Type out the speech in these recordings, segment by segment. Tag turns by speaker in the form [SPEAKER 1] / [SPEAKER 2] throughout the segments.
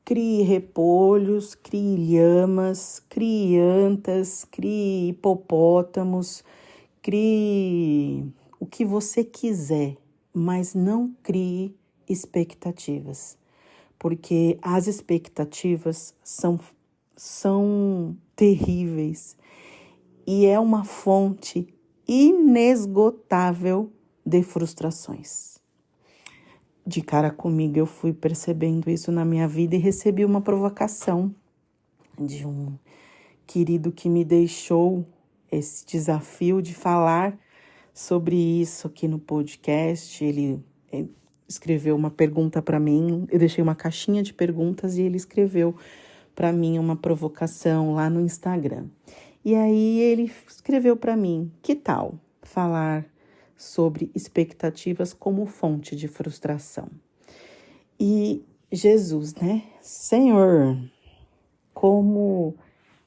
[SPEAKER 1] Crie repolhos, crie lhamas, crie antas, crie hipopótamos, crie o que você quiser, mas não crie expectativas, porque as expectativas são terríveis e é uma fonte inesgotável de frustrações. De cara comigo, eu fui percebendo isso na minha vida e recebi uma provocação de um querido que me deixou esse desafio de falar sobre isso aqui no podcast. Ele escreveu uma pergunta para mim, eu deixei uma caixinha de perguntas e ele escreveu para mim uma provocação lá no Instagram. E aí ele escreveu para mim, que tal falar sobre expectativas como fonte de frustração? E Jesus, né? Senhor, como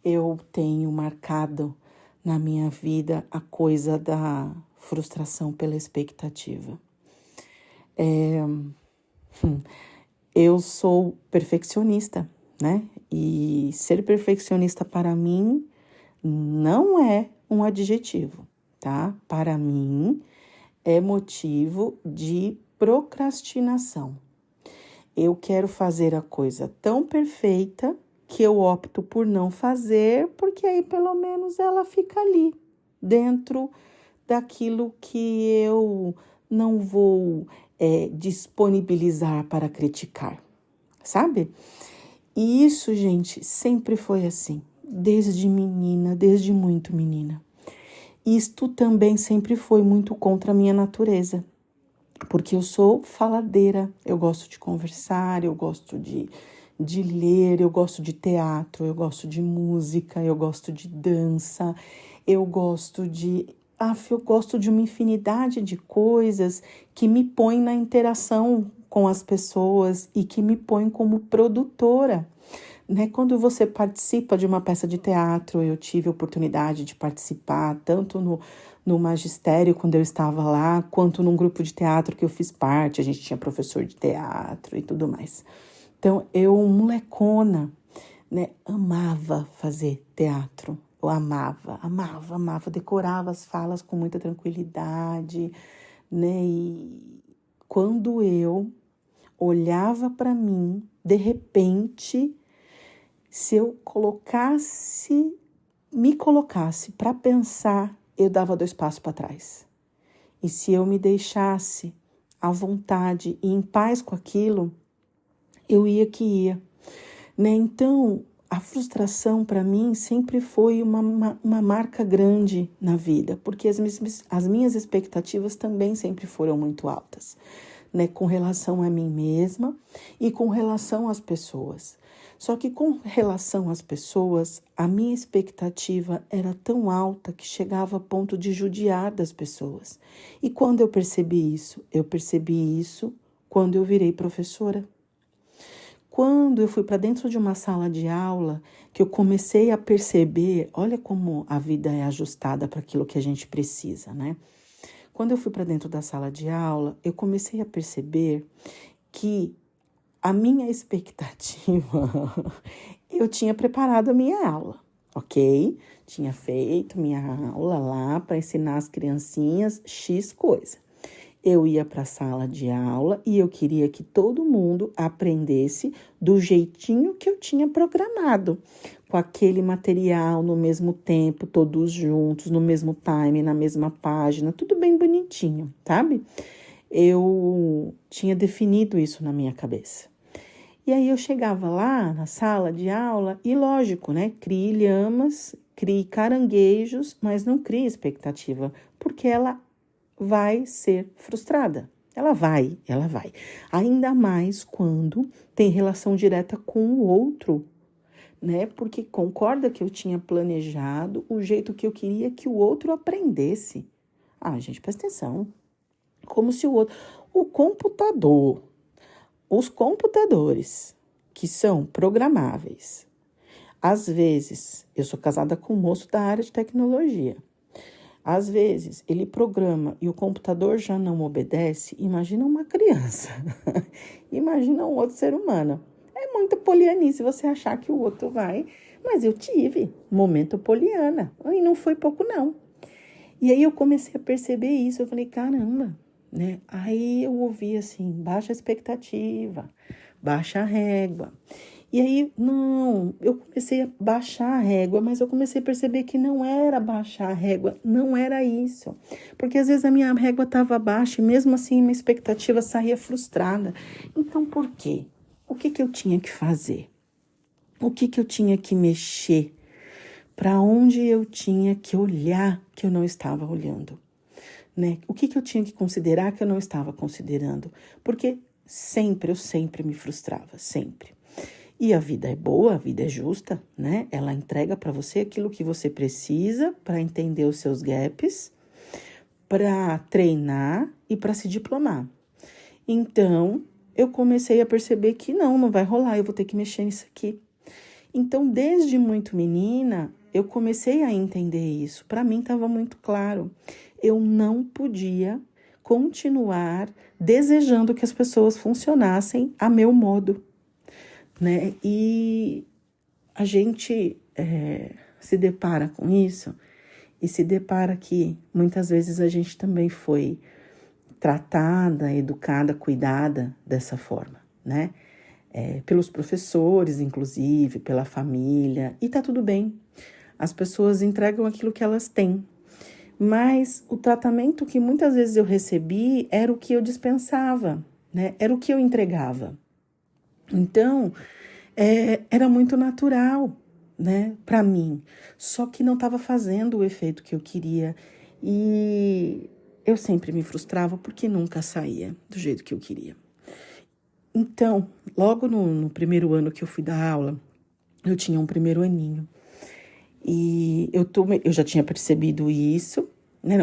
[SPEAKER 1] eu tenho marcado na minha vida a coisa da frustração pela expectativa. Eu sou perfeccionista, né? E ser perfeccionista para mim não é um adjetivo, tá? Para mim é motivo de procrastinação. Eu quero fazer a coisa tão perfeita que eu opto por não fazer, porque aí pelo menos ela fica ali, dentro daquilo que eu não vou disponibilizar para criticar, sabe? E isso, gente, sempre foi assim, desde menina, desde muito menina. Isto também sempre foi muito contra a minha natureza, porque eu sou faladeira, eu gosto de conversar, eu gosto de ler, eu gosto de teatro, eu gosto de música, eu gosto de dança, eu gosto de uma infinidade de coisas que me põem na interação com as pessoas e que me põem como produtora. Né? Quando você participa de uma peça de teatro, eu tive a oportunidade de participar tanto no magistério, quando eu estava lá, quanto num grupo de teatro que eu fiz parte, a gente tinha professor de teatro e tudo mais. Então, eu, molecona, né, amava fazer teatro. Eu amava, decorava as falas com muita tranquilidade, né? E quando eu olhava para mim, de repente, se eu me colocasse para pensar, eu dava 2 passos para trás. E se eu me deixasse à vontade e em paz com aquilo, eu ia. Né? Então, a frustração para mim sempre foi uma marca grande na vida, porque as minhas expectativas também sempre foram muito altas, né? Com relação a mim mesma e com relação às pessoas. Só que com relação às pessoas, a minha expectativa era tão alta que chegava a ponto de judiar das pessoas. E quando eu percebi isso? Eu percebi isso quando eu virei professora. Quando eu fui para dentro de uma sala de aula, que eu comecei a perceber, olha como a vida é ajustada para aquilo que a gente precisa, né? Quando eu fui para dentro da sala de aula, eu comecei a perceber que a minha expectativa, eu tinha preparado a minha aula, ok? Tinha feito minha aula lá para ensinar as criancinhas X coisa. Eu ia para a sala de aula e eu queria que todo mundo aprendesse do jeitinho que eu tinha programado, com aquele material no mesmo tempo, todos juntos, no mesmo time, na mesma página, tudo bem bonitinho, sabe? Eu tinha definido isso na minha cabeça. E aí eu chegava lá na sala de aula e, lógico, né? Crie lhamas, crie caranguejos, mas não crie expectativa, porque ela vai ser frustrada. Ela vai. Ainda mais quando tem relação direta com o outro, né? Porque concorda que eu tinha planejado o jeito que eu queria que o outro aprendesse. Gente, presta atenção. Como se os computadores que são programáveis. Às vezes, eu sou casada com um moço da área de tecnologia. Às vezes, ele programa e o computador já não obedece. Imagina uma criança. Imagina um outro ser humano. É muito polianice você achar que o outro vai. Mas eu tive momento poliana. E não foi pouco, não. E aí eu comecei a perceber isso. Eu falei, caramba, né? Aí eu ouvi assim, baixa a expectativa, baixa a régua. E aí, não, eu comecei a baixar a régua, mas eu comecei a perceber que não era baixar a régua, não era isso. Porque às vezes a minha régua estava baixa e mesmo assim minha expectativa saía frustrada. Então, por quê? O que eu tinha que fazer? O que eu tinha que mexer? Para onde eu tinha que olhar que eu não estava olhando? Né? O que eu tinha que considerar que eu não estava considerando? Porque eu sempre me frustrava, sempre. E a vida é boa, a vida é justa, né? Ela entrega para você aquilo que você precisa para entender os seus gaps, para treinar e para se diplomar. Então, eu comecei a perceber que não vai rolar, eu vou ter que mexer nisso aqui. Então, desde muito menina, eu comecei a entender isso. Para mim, estava muito claro. Eu não podia continuar desejando que as pessoas funcionassem a meu modo, né? E a gente se depara com isso e se depara que muitas vezes a gente também foi tratada, educada, cuidada dessa forma, né? Pelos professores, inclusive, pela família, e tá tudo bem. As pessoas entregam aquilo que elas têm, mas o tratamento que muitas vezes eu recebi era o que eu dispensava, né? Era o que eu entregava. Então, era muito natural, né, para mim, só que não estava fazendo o efeito que eu queria e eu sempre me frustrava porque nunca saía do jeito que eu queria. Então, logo no primeiro ano que eu fui dar aula, eu tinha um primeiro aninho. E eu já tinha percebido isso, né?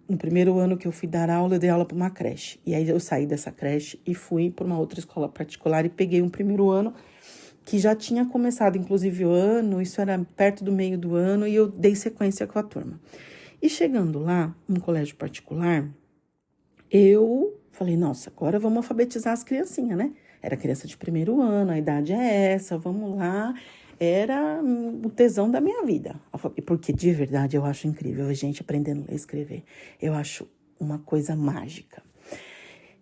[SPEAKER 1] No primeiro ano que eu fui dar aula, eu dei aula para uma creche. E aí eu saí dessa creche e fui para uma outra escola particular e peguei um primeiro ano que já tinha começado, inclusive, o ano, isso era perto do meio do ano, e eu dei sequência com a turma. E chegando lá, num colégio particular, eu falei, nossa, agora vamos alfabetizar as criancinhas, né? Era criança de primeiro ano, a idade é essa, vamos lá. Era o tesão da minha vida. Porque, de verdade, eu acho incrível a gente aprendendo a ler e escrever. Eu acho uma coisa mágica.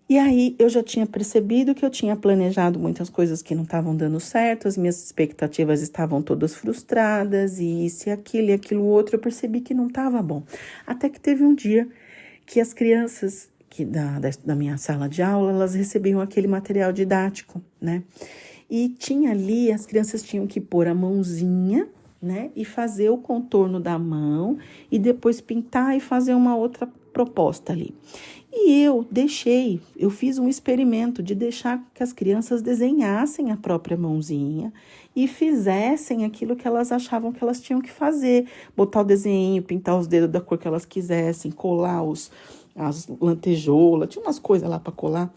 [SPEAKER 1] E aí, eu já tinha percebido que eu tinha planejado muitas coisas que não estavam dando certo, as minhas expectativas estavam todas frustradas, e isso e aquilo outro, eu percebi que não estava bom. Até que teve um dia que as crianças da minha sala de aula, elas recebiam aquele material didático, né? E tinha ali, as crianças tinham que pôr a mãozinha, né? E fazer o contorno da mão e depois pintar e fazer uma outra proposta ali. E eu fiz um experimento de deixar que as crianças desenhassem a própria mãozinha e fizessem aquilo que elas achavam que elas tinham que fazer. Botar o desenho, pintar os dedos da cor que elas quisessem, colar as lantejoulas, tinha umas coisas lá para colar.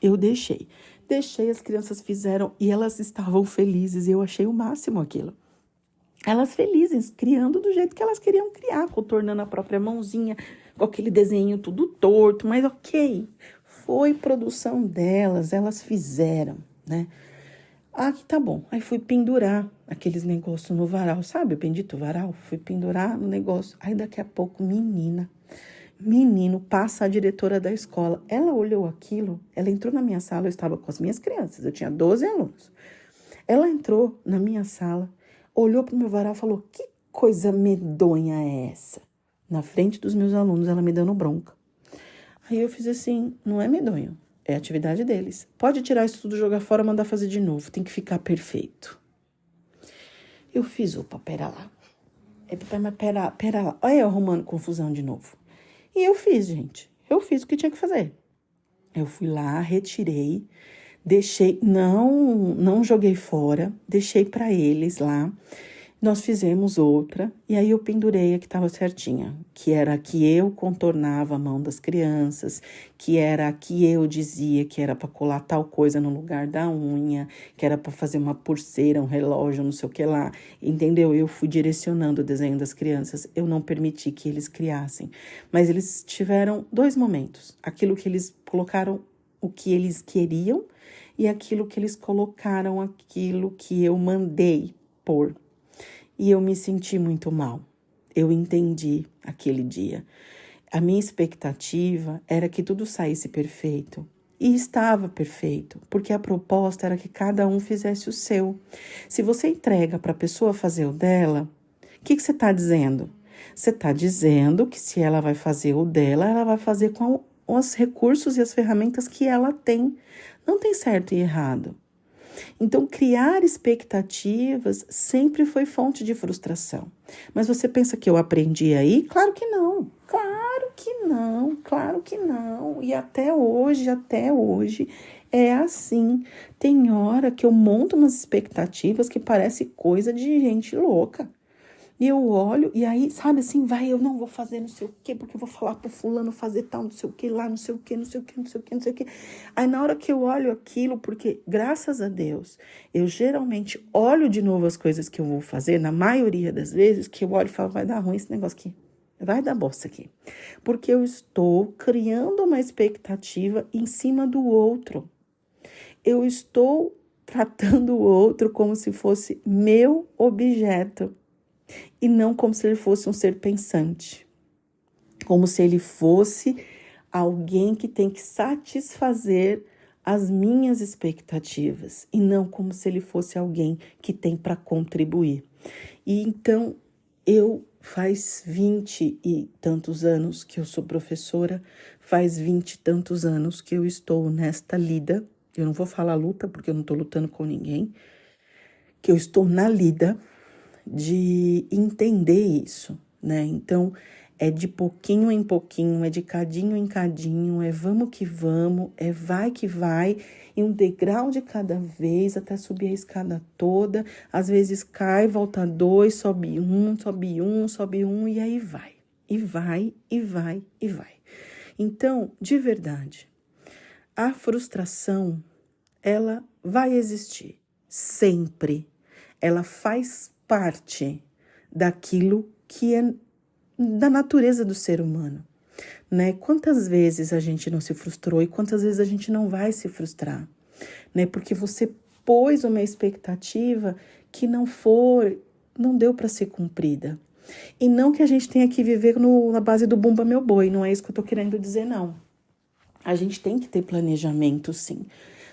[SPEAKER 1] Eu deixei. As crianças fizeram e elas estavam felizes. Eu achei o máximo aquilo. Elas felizes, criando do jeito que elas queriam criar, contornando a própria mãozinha, com aquele desenho tudo torto, mas ok. Foi produção delas, elas fizeram, né? Ah, que tá bom. Aí fui pendurar aqueles negócios no varal, sabe o bendito varal? Fui pendurar no negócio. Aí daqui a pouco, menino, passa a diretora da escola. Ela olhou aquilo, ela entrou na minha sala, eu estava com as minhas crianças, eu tinha 12 alunos. Ela entrou na minha sala, olhou para o meu varal e falou, que coisa medonha é essa? Na frente dos meus alunos, ela me dando bronca. Aí eu fiz assim, não é medonho, é a atividade deles. Pode tirar isso tudo, jogar fora, mandar fazer de novo, tem que ficar perfeito. Eu fiz, opa, pera lá. Pera lá. Olha eu arrumando confusão de novo. E eu fiz, gente. Eu fiz o que tinha que fazer. Eu fui lá, retirei, deixei, não joguei fora, deixei para eles lá. Nós fizemos outra, e aí eu pendurei a que estava certinha, que era a que eu contornava a mão das crianças, que era a que eu dizia que era para colar tal coisa no lugar da unha, que era para fazer uma pulseira, um relógio, não sei o que lá, entendeu? Eu fui direcionando o desenho das crianças, eu não permiti que eles criassem, mas eles tiveram 2 momentos, aquilo que eles colocaram, o que eles queriam, e aquilo que eles colocaram, aquilo que eu mandei pôr. E eu me senti muito mal. Eu entendi aquele dia. A minha expectativa era que tudo saísse perfeito. E estava perfeito, porque a proposta era que cada um fizesse o seu. Se você entrega para a pessoa fazer o dela, o que você está dizendo? Você está dizendo que se ela vai fazer o dela, ela vai fazer com os recursos e as ferramentas que ela tem. Não tem certo e errado. Então, criar expectativas sempre foi fonte de frustração. Mas você pensa que eu aprendi aí? Claro que não. Claro que não. Claro que não. E até hoje é assim. Tem hora que eu monto umas expectativas que parece coisa de gente louca. E eu olho, e aí, sabe assim, eu não vou fazer não sei o quê, porque eu vou falar pro fulano fazer tal, não sei o quê, lá, não sei o quê, não sei o quê, não sei o quê, não sei o quê. Aí, na hora que eu olho aquilo, porque, graças a Deus, eu geralmente olho de novo as coisas que eu vou fazer, na maioria das vezes, que eu olho e falo, vai dar ruim esse negócio aqui, vai dar bosta aqui. Porque eu estou criando uma expectativa em cima do outro. Eu estou tratando o outro como se fosse meu objeto. E não como se ele fosse um ser pensante, como se ele fosse alguém que tem que satisfazer as minhas expectativas, e não como se ele fosse alguém que tem para contribuir. E então, faz 20 e tantos anos que eu sou professora, faz 20 e tantos anos que eu estou nesta lida, eu não vou falar luta, porque eu não estou lutando com ninguém, que eu estou na lida de entender isso, né? Então, é de pouquinho em pouquinho, é de cadinho em cadinho, é vamos que vamos, é vai que vai, e um degrau de cada vez até subir a escada toda. Às vezes cai, volta 2, sobe um, e aí vai. E vai, e vai, e vai. Então, de verdade, a frustração, ela vai existir, sempre. Ela faz parte daquilo que é da natureza do ser humano, né? Quantas vezes a gente não se frustrou e quantas vezes a gente não vai se frustrar, né? Porque você pôs uma expectativa que não deu para ser cumprida. E não que a gente tenha que viver na base do bumba meu boi, não é isso que eu tô querendo dizer, não. A gente tem que ter planejamento, sim.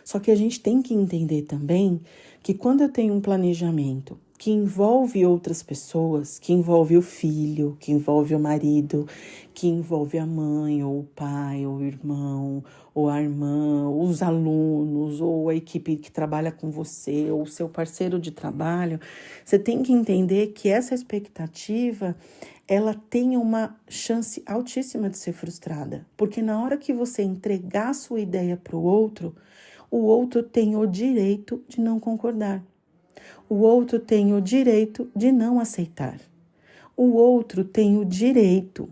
[SPEAKER 1] Só que a gente tem que entender também que quando eu tenho um planejamento que envolve outras pessoas, que envolve o filho, que envolve o marido, que envolve a mãe, ou o pai, ou o irmão, ou a irmã, ou os alunos, ou a equipe que trabalha com você, ou o seu parceiro de trabalho, você tem que entender que essa expectativa, ela tem uma chance altíssima de ser frustrada. Porque na hora que você entregar a sua ideia para o outro tem o direito de não concordar. O outro tem o direito de não aceitar. O outro tem o direito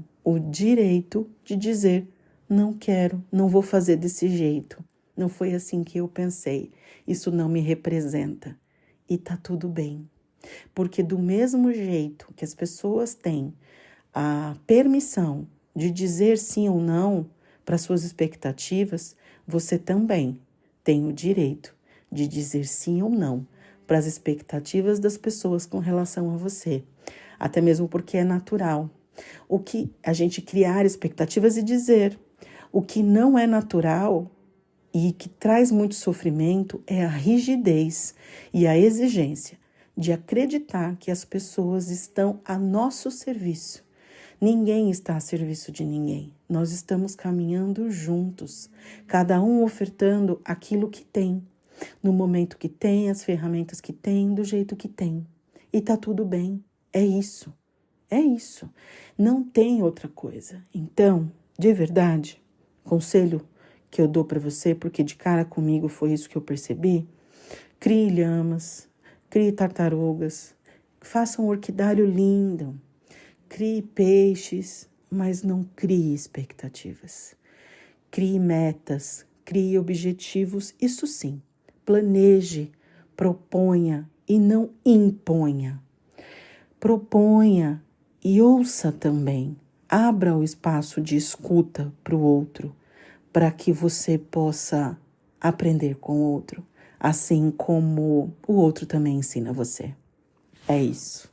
[SPEAKER 1] de dizer, não quero, não vou fazer desse jeito. Não foi assim que eu pensei. Isso não me representa. E tá tudo bem. Porque do mesmo jeito que as pessoas têm a permissão de dizer sim ou não para suas expectativas, você também tem o direito de dizer sim ou não para as expectativas das pessoas com relação a você. Até mesmo porque é natural. O que a gente criar expectativas e dizer. O que não é natural e que traz muito sofrimento é a rigidez e a exigência de acreditar que as pessoas estão a nosso serviço. Ninguém está a serviço de ninguém. Nós estamos caminhando juntos, cada um ofertando aquilo que tem, no momento que tem, as ferramentas que tem, do jeito que tem. E tá tudo bem. É isso. É isso. Não tem outra coisa. Então, de verdade, conselho que eu dou para você, porque de cara comigo foi isso que eu percebi, crie lhamas, crie tartarugas, faça um orquidário lindo, crie peixes, mas não crie expectativas. Crie metas, crie objetivos, isso sim. Planeje, proponha e não imponha. Proponha e ouça também. Abra o espaço de escuta para o outro, para que você possa aprender com o outro, assim como o outro também ensina você. É isso.